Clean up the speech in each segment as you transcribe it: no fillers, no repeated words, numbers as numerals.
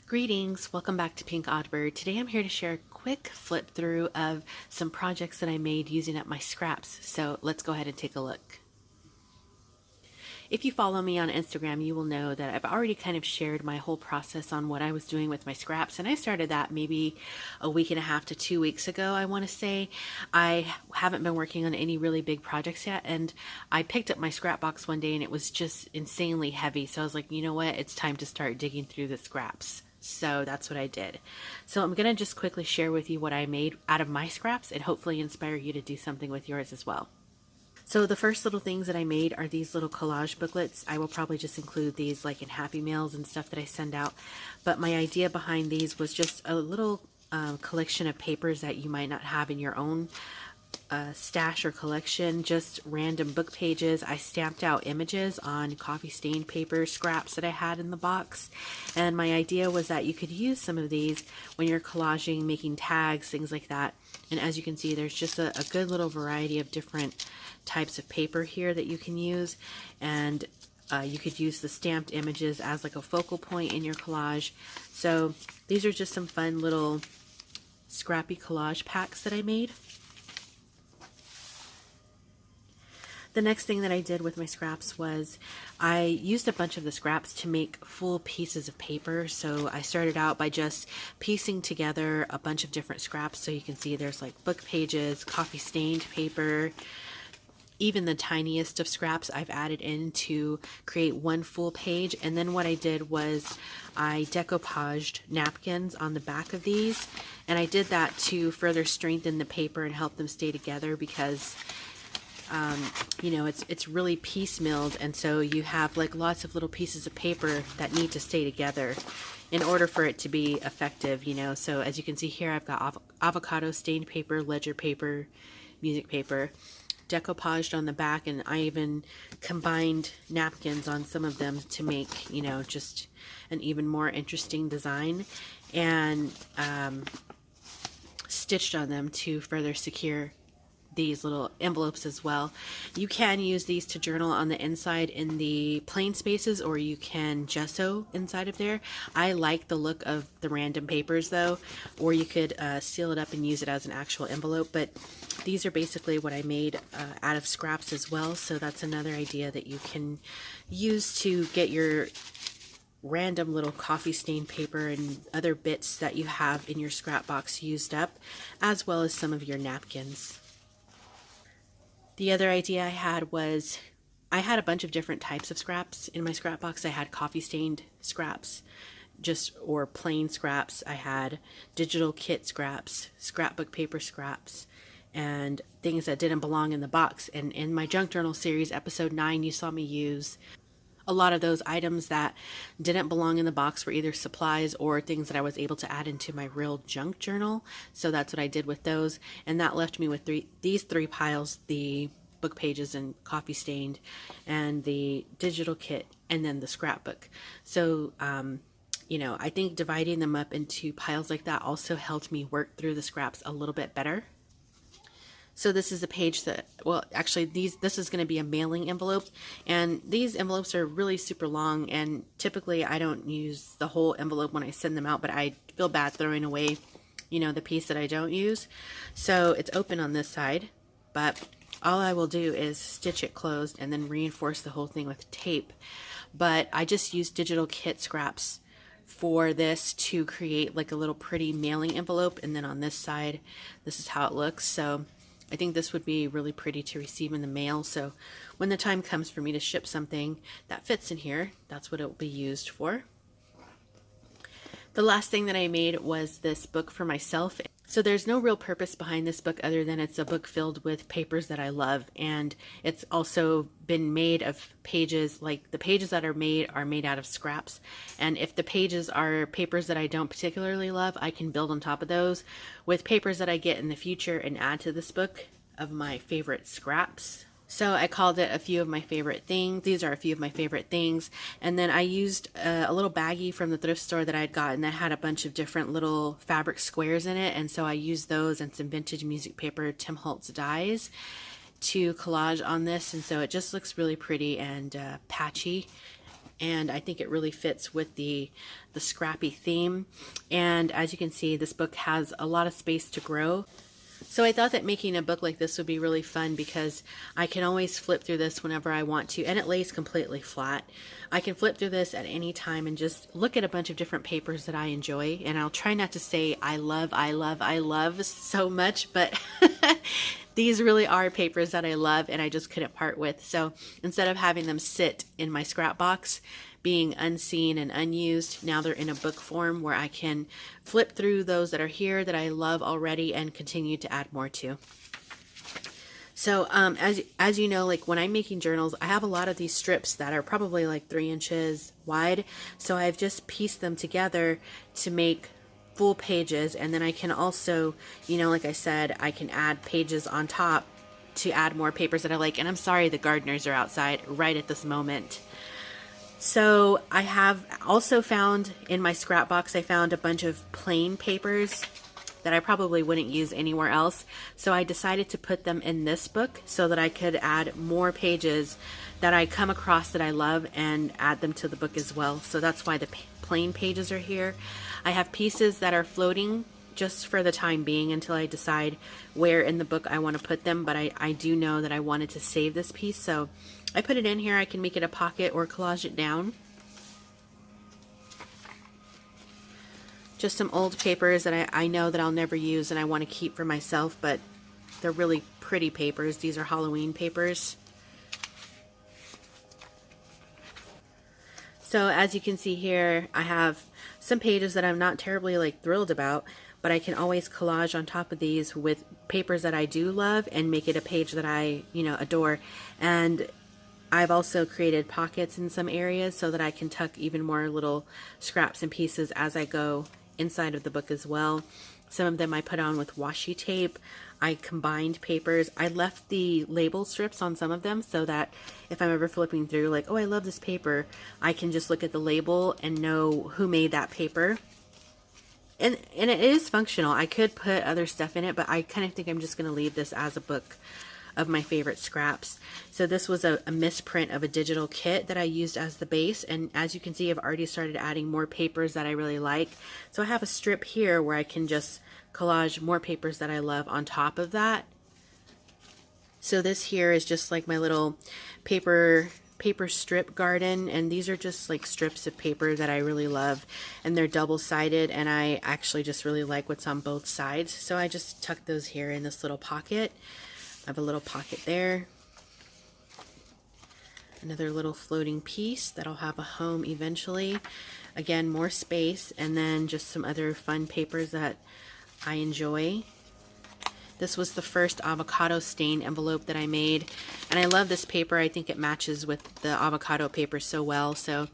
Greetings, welcome back to Pink Oddbird. Today I'm here to share a quick flip through of some projects that I made using up my scraps. So let's go ahead and take a look. If you follow me on Instagram, you will know that I've already kind of shared my whole process on what I was doing with my scraps, and I started that maybe a week and a half to 2 weeks ago, I want to say. I haven't been working on any really big projects yet, and I picked up my scrap box one day and it was just insanely heavy, so I was like, you know what, it's time to start digging through the scraps. So that's what I did. So I'm going to just quickly share with you what I made out of my scraps and hopefully inspire you to do something with yours as well. So the first little things that I made are these little collage booklets. I will probably just include these like in Happy Mails and stuff that I send out. But my idea behind these was just a little collection of papers that you might not have in your own stash or collection, just random book pages. I stamped out images on coffee stained paper scraps that I had in the box, and my idea was that you could use some of these when you're collaging, making tags, things like that. And as you can see, there's just a good little variety of different types of paper here that you can use, and you could use the stamped images as like a focal point in your collage. So these are just some fun little scrappy collage packs that I made. The next thing that I did with my scraps was I used a bunch of the scraps to make full pieces of paper. So I started out by just piecing together a bunch of different scraps. So you can see there's like book pages, coffee stained paper, even the tiniest of scraps I've added in to create one full page. And then what I did was I decoupaged napkins on the back of these. And I did that to further strengthen the paper and help them stay together because you know, it's really piecemealed, and so you have like lots of little pieces of paper that need to stay together in order for it to be effective, you know. So as you can see here, I've got avocado stained paper, ledger paper, music paper, decoupaged on the back, and I even combined napkins on some of them to make, you know, just an even more interesting design, and stitched on them to further secure these little envelopes as well. You can use these to journal on the inside in the plain spaces, or you can gesso inside of there. I like the look of the random papers though, or you could seal it up and use it as an actual envelope. But these are basically what I made out of scraps as well, so that's another idea that you can use to get your random little coffee stained paper and other bits that you have in your scrap box used up, as well as some of your napkins. The other idea I had was I had a bunch of different types of scraps in my scrap box. I had coffee stained scraps, or plain scraps. I had digital kit scraps, scrapbook paper scraps, and things that didn't belong in the box. And in my junk journal series, episode 9, you saw me use a lot of those items that didn't belong in the box, were either supplies or things that I was able to add into my real junk journal. So that's what I did with those, and that left me with these three piles: the book pages and coffee stained, and the digital kit, and then the scrapbook. So you know, I think dividing them up into piles like that also helped me work through the scraps a little bit better. So this is a page that, well, actually this is going to be a mailing envelope, and these envelopes are really super long, and typically I don't use the whole envelope when I send them out, but I feel bad throwing away, you know, the piece that I don't use. So it's open on this side, but all I will do is stitch it closed and then reinforce the whole thing with tape. But I just used digital kit scraps for this to create like a little pretty mailing envelope, and then on this side, this is how it looks. So I think this would be really pretty to receive in the mail. So when the time comes for me to ship something that fits in here, that's what it will be used for. The last thing that I made was this book for myself. So there's no real purpose behind this book other than it's a book filled with papers that I love, and it's also been made of pages, like the pages that are made out of scraps, and if the pages are papers that I don't particularly love, I can build on top of those with papers that I get in the future and add to this book of my favorite scraps. So I called it A Few of My Favorite Things. These are a few of my favorite things. And then I used a little baggie from the thrift store that I'd gotten that had a bunch of different little fabric squares in it. And so I used those and some vintage music paper, Tim Holtz dies, to collage on this. And so it just looks really pretty and patchy. and I think it really fits with the scrappy theme. And as you can see, this book has a lot of space to grow. So I thought that making a book like this would be really fun because I can always flip through this whenever I want to, and it lays completely flat. I can flip through this at any time and just look at a bunch of different papers that I enjoy, and I'll try not to say I love so much, but these really are papers that I love and I just couldn't part with. So instead of having them sit in my scrap box, being unseen and unused, now they're in a book form where I can flip through those that are here that I love already and continue to add more to. So as you know, like when I'm making journals, I have a lot of these strips that are probably like 3 inches wide. So I've just pieced them together to make full pages, and then I can also, you know, like I said, I can add pages on top to add more papers that I like. And I'm sorry the gardeners are outside right at this moment. So I have also found in my scrap box, I found a bunch of plain papers that I probably wouldn't use anywhere else. So I decided to put them in this book so that I could add more pages that I come across that I love and add them to the book as well. So that's why the plain pages are here. I have pieces that are floating just for the time being until I decide where in the book I want to put them, but I do know that I wanted to save this piece, so I put it in here. I can make it a pocket or collage it down. Just some old papers that I know that I'll never use and I want to keep for myself, but they're really pretty papers. These are Halloween papers. So as you can see here, I have some pages that I'm not terribly like thrilled about, but I can always collage on top of these with papers that I do love and make it a page that I, you know, adore. And I've also created pockets in some areas so that I can tuck even more little scraps and pieces as I go inside of the book as well. Some of them I put on with washi tape. I combined papers. I left the label strips on some of them so that if I'm ever flipping through like, oh, I love this paper, I can just look at the label and know who made that paper. And it is functional. I could put other stuff in it, but I kind of think I'm just going to leave this as a book of my favorite scraps. So this was a misprint of a digital kit that I used as the base, and as you can see, I've already started adding more papers that I really like. So I have a strip here where I can just collage more papers that I love on top of that. So this here is just like my little paper strip garden, and these are just like strips of paper that I really love, and they're double-sided, and I actually just really like what's on both sides. So I just tuck those here in this little pocket. I have a little pocket there. Another little floating piece that'll have a home eventually. Again, more space, and then just some other fun papers that I enjoy. This was the first avocado stain envelope that I made, and I love this paper. I think it matches with the avocado paper so well, so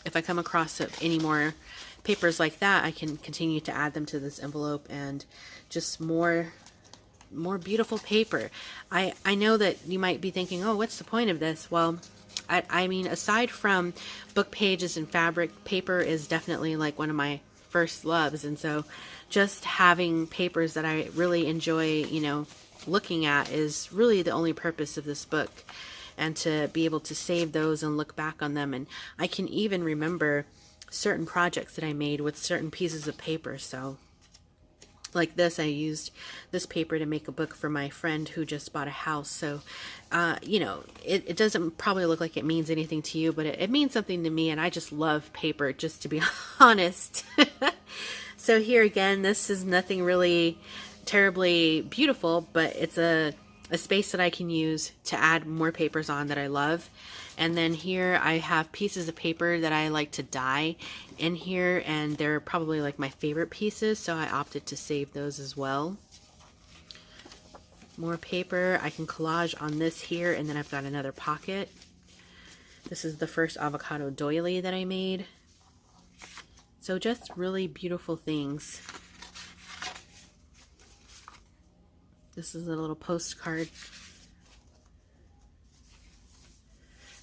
if I come across any more papers like that, I can continue to add them to this envelope, and just more beautiful paper. I know that you might be thinking, oh, what's the point of this? Well, I mean, aside from book pages and fabric, paper is definitely like one of my first loves, and so just having papers that I really enjoy, you know, looking at is really the only purpose of this book, and to be able to save those and look back on them. And I can even remember certain projects that I made with certain pieces of paper. So like this, I used this paper to make a book for my friend who just bought a house. So, you know, it doesn't probably look like it means anything to you, but it means something to me, and I just love paper, just to be honest. So here again, this is nothing really terribly beautiful, but it's a space that I can use to add more papers on that I love. And then here I have pieces of paper that I like to dye in here, and they're probably like my favorite pieces, so I opted to save those as well. More paper. I can collage on this here, and then I've got another pocket. This is the first avocado doily that I made. So just really beautiful things. This is a little postcard.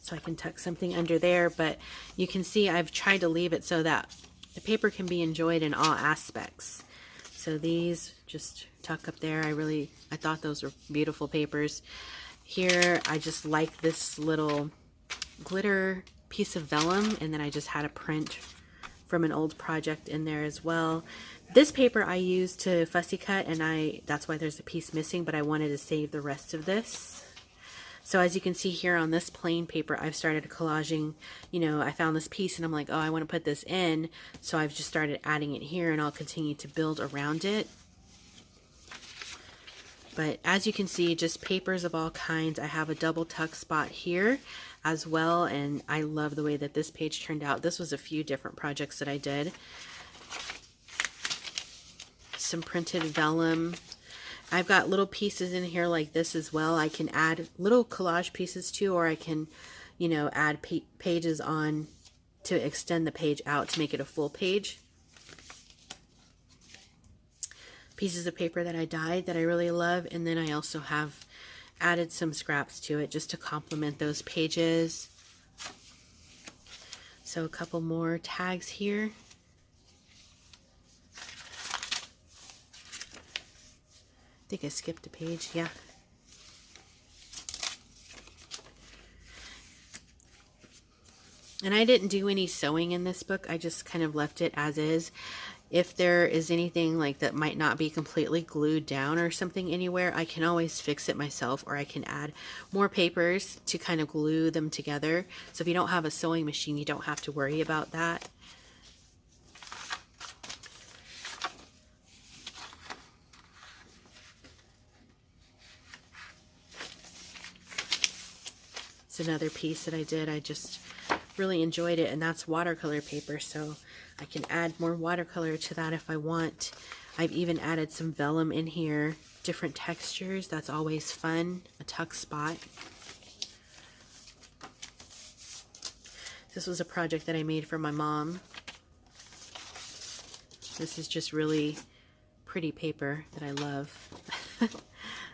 So I can tuck something under there, but you can see I've tried to leave it so that the paper can be enjoyed in all aspects. So these just tuck up there. I thought those were beautiful papers. Here, I just like this little glitter piece of vellum, and then I just had a print from an old project in there as well. This paper I used to fussy cut, and that's why there's a piece missing, but I wanted to save the rest of this. So as you can see here on this plain paper, I've started collaging. You know, I found this piece and I'm like, oh, I want to put this in. So I've just started adding it here, and I'll continue to build around it. But as you can see, just papers of all kinds. I have a double tuck spot here as well, and I love the way that this page turned out. This was a few different projects that I did. Some printed vellum. I've got little pieces in here like this as well. I can add little collage pieces too, or I can, you know, add pages on to extend the page out to make it a full page. Pieces of paper that I dyed that I really love, and then I also have added some scraps to it just to complement those pages. So a couple more tags here. I think I skipped a page, yeah. And I didn't do any sewing in this book. I just kind of left it as is. If there is anything like that might not be completely glued down or something anywhere, I can always fix it myself, or I can add more papers to kind of glue them together. So if you don't have a sewing machine, you don't have to worry about that. It's another piece that I did. I just really enjoyed it, and that's watercolor paper, so I can add more watercolor to that if I want. I've even added some vellum in here, different textures. That's always fun. A tuck spot. This was a project that I made for my mom. This is just really pretty paper that I love.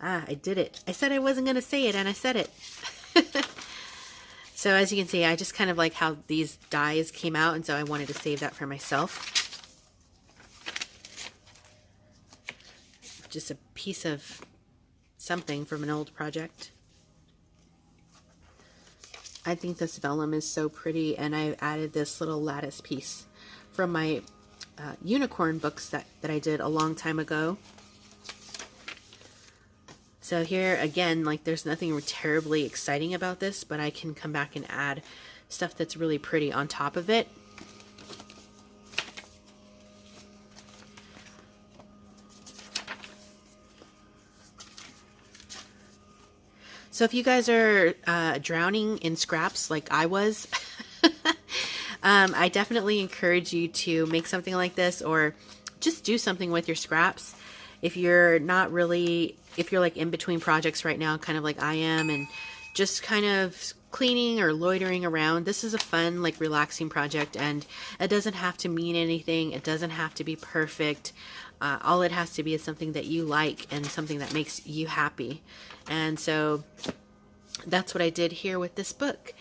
I did it. I said I wasn't going to say it, and I said it. So as you can see, I just kind of like how these dies came out, and so I wanted to save that for myself. Just a piece of something from an old project. I think this vellum is so pretty, and I've added this little lattice piece from my unicorn books that I did a long time ago. So here again, like there's nothing terribly exciting about this, but I can come back and add stuff that's really pretty on top of it. So if you guys are drowning in scraps like I was, I definitely encourage you to make something like this, or just do something with your scraps. If you're not really, if you're like in between projects right now, kind of like I am, and just kind of cleaning or loitering around, this is a fun, like relaxing project, and it doesn't have to mean anything. It doesn't have to be perfect. All it has to be is something that you like and something that makes you happy. And so that's what I did here with this book.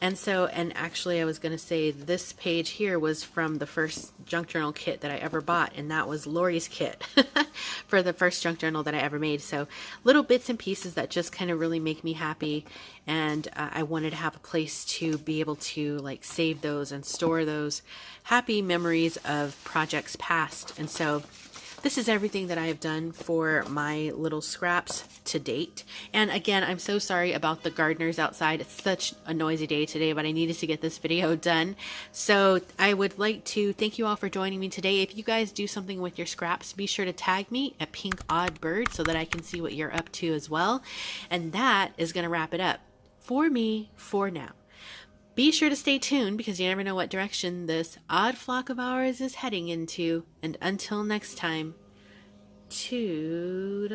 And so, and actually I was going to say this page here was from the first junk journal kit that I ever bought, and that was Lori's kit for the first junk journal that I ever made. So little bits and pieces that just kind of really make me happy, and I wanted to have a place to be able to like save those and store those happy memories of projects past. And so this is everything that I have done for my little scraps to date. And again, I'm so sorry about the gardeners outside. It's such a noisy day today, but I needed to get this video done. So I would like to thank you all for joining me today. If you guys do something with your scraps, be sure to tag me at Pink Odd Bird so that I can see what you're up to as well. And that is going to wrap it up for me for now. Be sure to stay tuned, because you never know what direction this odd flock of ours is heading into. And until next time, toodaloo.